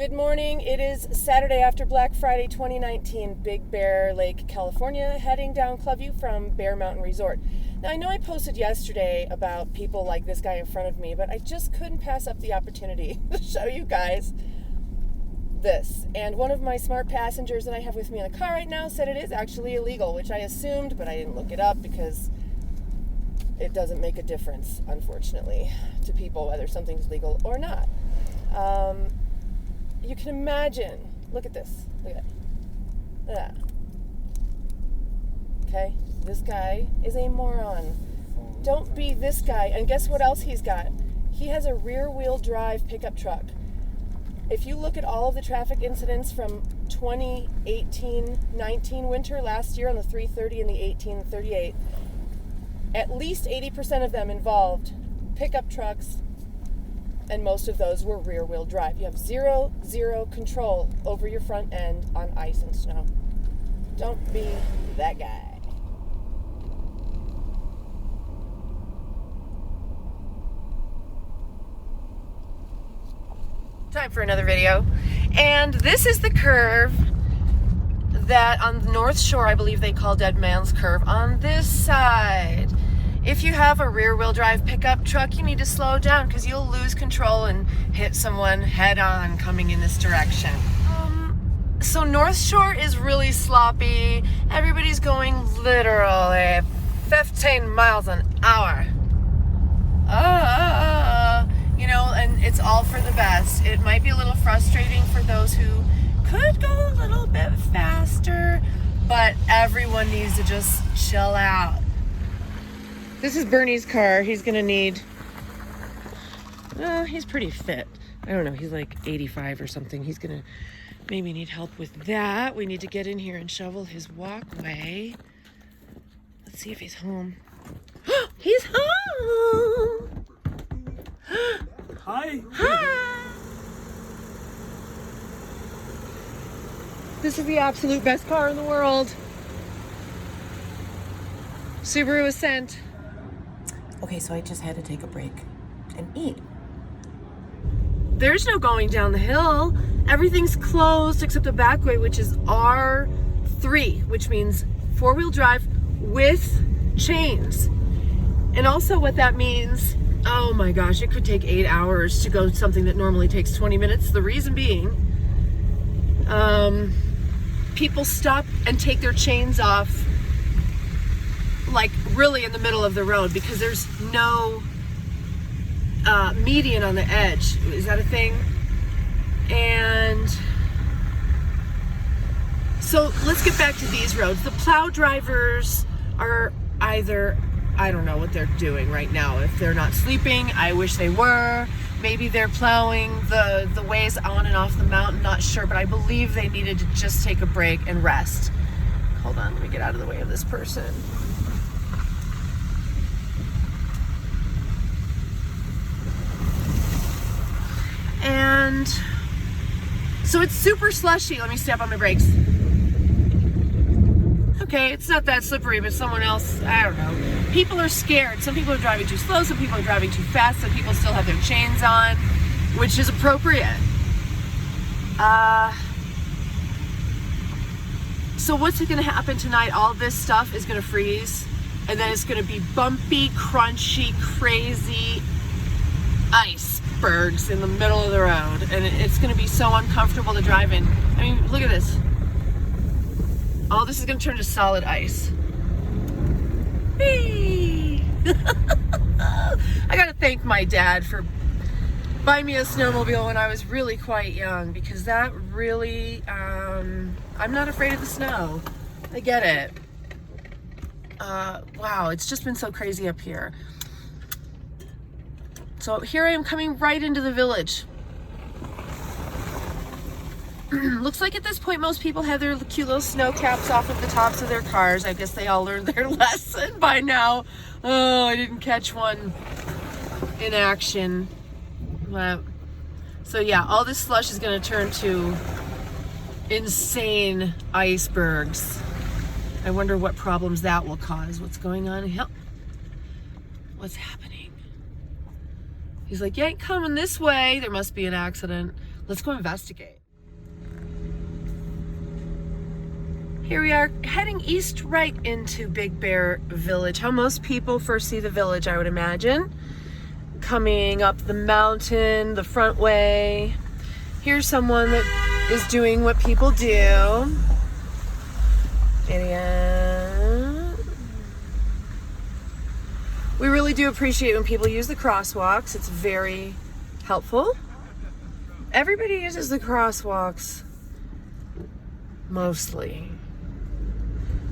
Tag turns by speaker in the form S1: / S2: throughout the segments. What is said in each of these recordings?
S1: Good morning. It is Saturday after Black Friday 2019, Big Bear Lake, California, heading down Clubview from Bear Mountain Resort. Now, I know I posted yesterday about people like this guy in front of me, but I just couldn't pass up the opportunity to show you guys this. And one of my smart passengers that I have with me in the car right now said it is actually illegal, which I assumed, but I didn't look it up because it doesn't make a difference, unfortunately, to people whether something's legal or not. You can imagine, look at this, look at that. Okay, this guy is a moron. Don't be this guy. And guess what else he's got? He has a rear-wheel drive pickup truck. If you look at all of the traffic incidents from 2018-19 winter, last year on the 330 and the 1838, at least 80% of them involved pickup trucks, and most of those were rear-wheel drive. You have zero control over your front end on ice and snow. Don't be that guy. Time for another video. And this is the curve that on the North Shore, I believe they call Dead Man's Curve. On this side, if you have a rear-wheel drive pickup truck, you need to slow down because you'll lose control and hit someone head-on coming in this direction. So North Shore is really sloppy. Everybody's going literally 15 miles an hour. And it's all for the best. It might be a little frustrating for those who could go a little bit faster, but everyone needs to just chill out. This is Bernie's car. He's gonna need, he's pretty fit. I don't know, he's like 85 or something. He's gonna maybe need help with that. We need to get in here and shovel his walkway. Let's see if he's home. He's home!
S2: Hi.
S1: Hi! This is the absolute best car in the world. Subaru Ascent.
S3: Okay, so I just had to take a break and eat.
S1: There's no going down the hill. Everything's closed except the back way, which is R3, which means four-wheel drive with chains. And also what that means, oh my gosh, it could take 8 hours to go something that normally takes 20 minutes. The reason being, people stop and take their chains off like really in the middle of the road because there's no median on the edge. Is that a thing? And so let's get back to these roads. The plow drivers are either, I don't know what they're doing right now. If they're not sleeping, I wish they were. Maybe they're plowing the ways on and off the mountain, not sure, but I believe they needed to just take a break and rest. Hold on, let me get out of the way of this person. And so it's super slushy. Let me step on my brakes. Okay, it's not that slippery, but someone else, I don't know. People are scared. Some people are driving too slow, some people are driving too fast, some people still have their chains on, which is appropriate. So what's going to happen tonight? All this stuff is going to freeze, and then it's going to be bumpy, crunchy, crazy icebergs in the middle of the road, and it's going to be so uncomfortable to drive in. I mean, look at this. All this is going to turn to solid ice. Whee! I got to thank my dad for buying me a snowmobile when I was really quite young, because that really, I'm not afraid of the snow. I get it. Wow, it's just been so crazy up here. So here I am coming right into the village. Looks like at this point most people have their cute little snow caps off of the tops of their cars. I guess they all learned their lesson by now. Oh, I didn't catch one in action. So yeah, all this slush is going to turn to insane icebergs. I wonder what problems that will cause. What's going on? What's happening? He's like, you ain't coming this way. There must be an accident. Let's go investigate. Here we are heading east right into Big Bear Village. How most people first see the village, I would imagine. Coming up the mountain, the front way. Here's someone that is doing what people do. Idiot. We really do appreciate when people use the crosswalks. It's very helpful. Everybody uses the crosswalks. Mostly.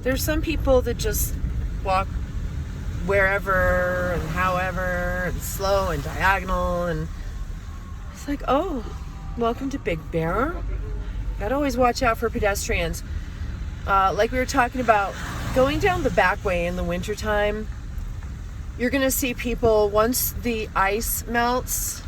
S1: There's some people that just walk wherever and however and slow and diagonal, and it's like, oh, welcome to Big Bear. Gotta always watch out for pedestrians. Like we were talking about, going down the back way in the wintertime, you're gonna see people, once the ice melts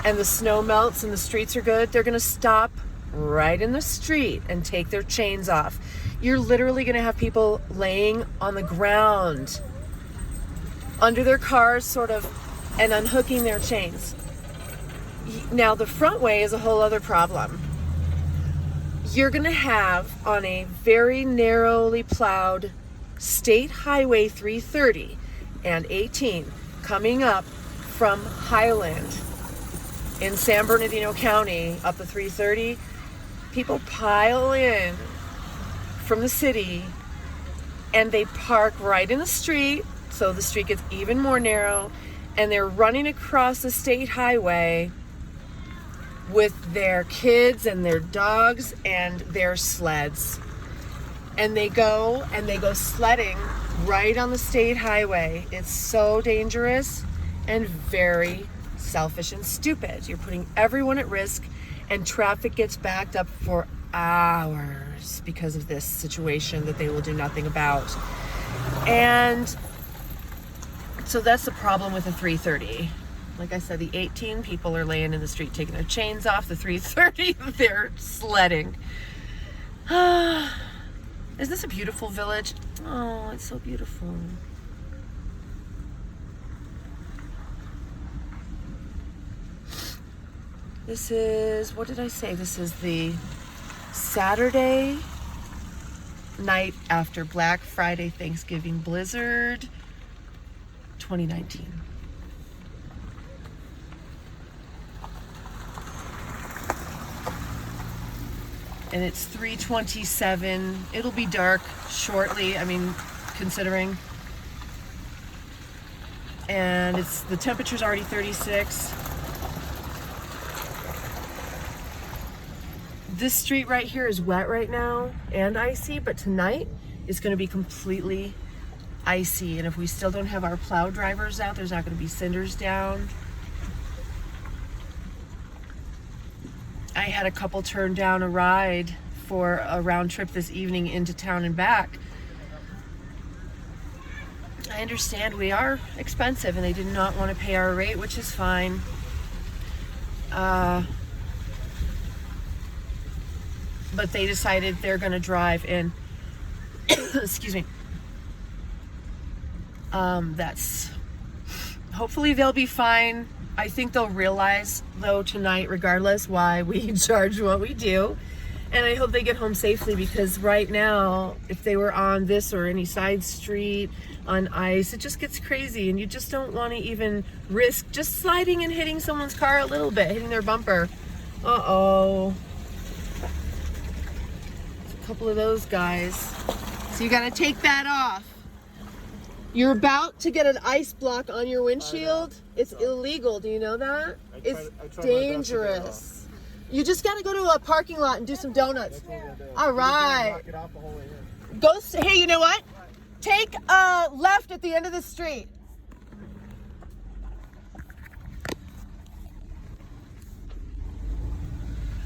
S1: and the snow melts and the streets are good, they're gonna stop right in the street and take their chains off. You're literally gonna have people laying on the ground under their cars, sort of, and unhooking their chains. Now, the front way is a whole other problem. You're gonna have, on a very narrowly plowed State Highway 330 and 18 coming up from Highland in San Bernardino County up the 330, people pile in from the city and they park right in the street, so the street gets even more narrow, and they're running across the state highway with their kids and their dogs and their sleds. And they go sledding right on the state highway. It's so dangerous and very selfish and stupid. You're putting everyone at risk, and traffic gets backed up for hours because of this situation that they will do nothing about. And so that's the problem with the 330. Like I said, the 18 people are laying in the street taking their chains off. The 330, they're sledding. Is this a beautiful village? Oh, it's so beautiful. This is, what did I say? This is the Saturday night after Black Friday Thanksgiving blizzard 2019. And it's 3:27. It'll be dark shortly, I mean, considering. And the temperature's already 36. This street right here is wet right now and icy, but tonight is going to be completely icy. And if we still don't have our plow drivers out, there's not going to be cinders down. I had a couple turn down a ride for a round trip this evening into town and back. I understand we are expensive and they did not want to pay our rate, which is fine. But they decided they're going to drive in. Excuse me. That's, hopefully they'll be fine. I think they'll realize, though, tonight, regardless, why we charge what we do. And I hope they get home safely, because right now, if they were on this or any side street on ice, it just gets crazy, and you just don't want to even risk just sliding and hitting someone's car a little bit, hitting their bumper. Uh-oh. A couple of those guys. So you got to take that off. You're about to get an ice block on your windshield. It's illegal. Do you know that? It's dangerous. You just got to go to a parking lot and do some donuts. All right. Hey, you know what? Take a left at the end of the street.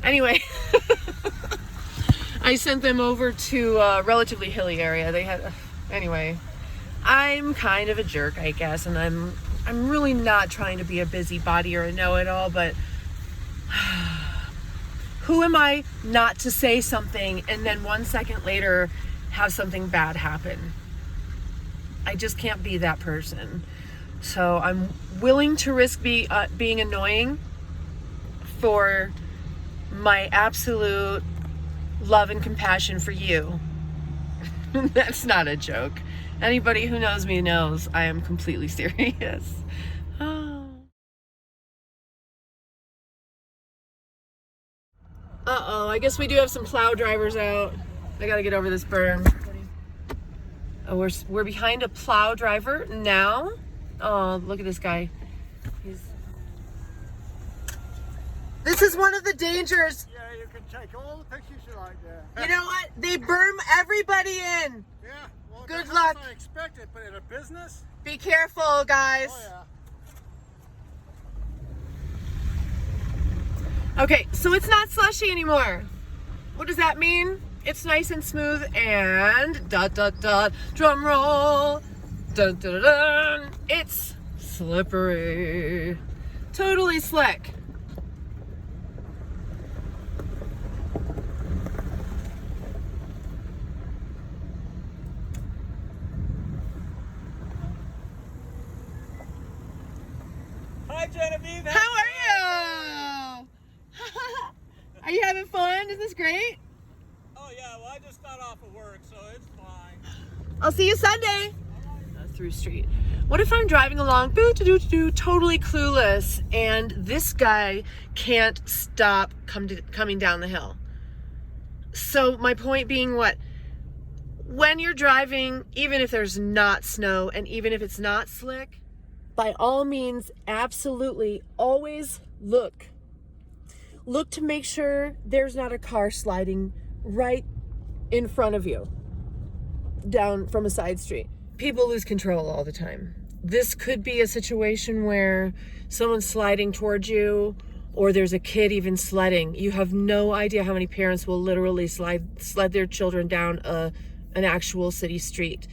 S1: Anyway, I sent them over to a relatively hilly area. They had, anyway. I'm kind of a jerk, I guess, and I'm really not trying to be a busybody or a know-it-all, but who am I not to say something and then 1 second later have something bad happen? I just can't be that person. So I'm willing to risk being annoying for my absolute love and compassion for you. That's not a joke. Anybody who knows me knows I am completely serious. Oh. Uh-oh, I guess we do have some plow drivers out. I gotta get over this berm. Oh, we're behind a plow driver now. Oh, look at this guy. This is one of the dangers.
S2: Yeah, you can take all the pictures you like there.
S1: You know what? They berm everybody in.
S2: Yeah, well,
S1: Good
S2: that's
S1: luck.
S2: what I expected, but in a business?
S1: Be careful, guys.
S2: Oh, yeah.
S1: Okay, so it's not slushy anymore. What does that mean? It's nice and smooth and dot dot dot drum roll. Dun, dun, dun, dun. It's slippery. Totally slick.
S2: Hi, Genevieve.
S1: How are you? Are you having fun? Is this great?
S2: Oh, yeah, well, I just got off of work, so it's fine.
S1: I'll see you Sunday. Through street. What if I'm driving along, totally clueless, and this guy can't stop coming down the hill? So my point being what? When you're driving, even if there's not snow and even if it's not slick, by all means, absolutely always look. Look to make sure there's not a car sliding right in front of you down from a side street. People lose control all the time. This could be a situation where someone's sliding towards you, or there's a kid even sledding. You have no idea how many parents will literally sled their children down an actual city street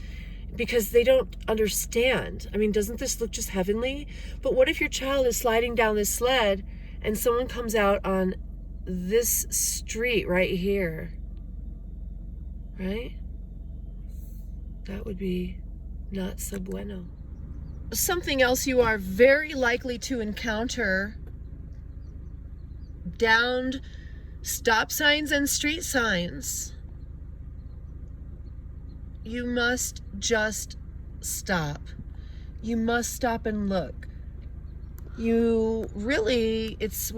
S1: because they don't understand. I mean, doesn't this look just heavenly? But what if your child is sliding down this sled and someone comes out on this street right here, right? That would be not so bueno. Something else you are very likely to encounter: downed stop signs and street signs. You must just stop. You must stop and look. We're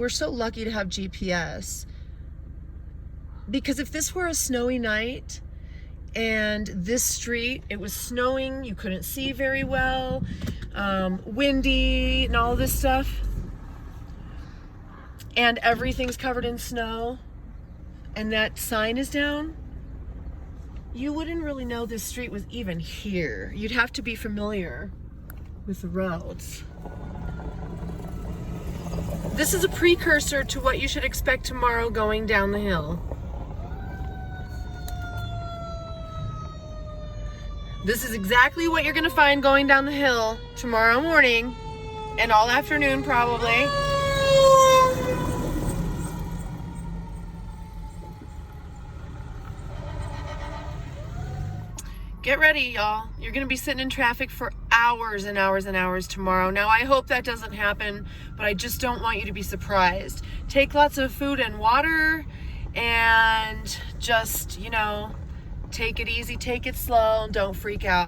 S1: so lucky to have GPS, because if this were a snowy night and this street, it was snowing, you couldn't see very well, windy and all this stuff, and everything's covered in snow, and that sign is down, you wouldn't really know this street was even here. You'd have to be familiar with the roads. This is a precursor to what you should expect tomorrow going down the hill. This is exactly what you're gonna find going down the hill tomorrow morning and all afternoon probably. Get ready, y'all. You're gonna be sitting in traffic for hours and hours and hours tomorrow. Now, I hope that doesn't happen, but I just don't want you to be surprised. Take lots of food and water and just, take it easy, take it slow, and don't freak out.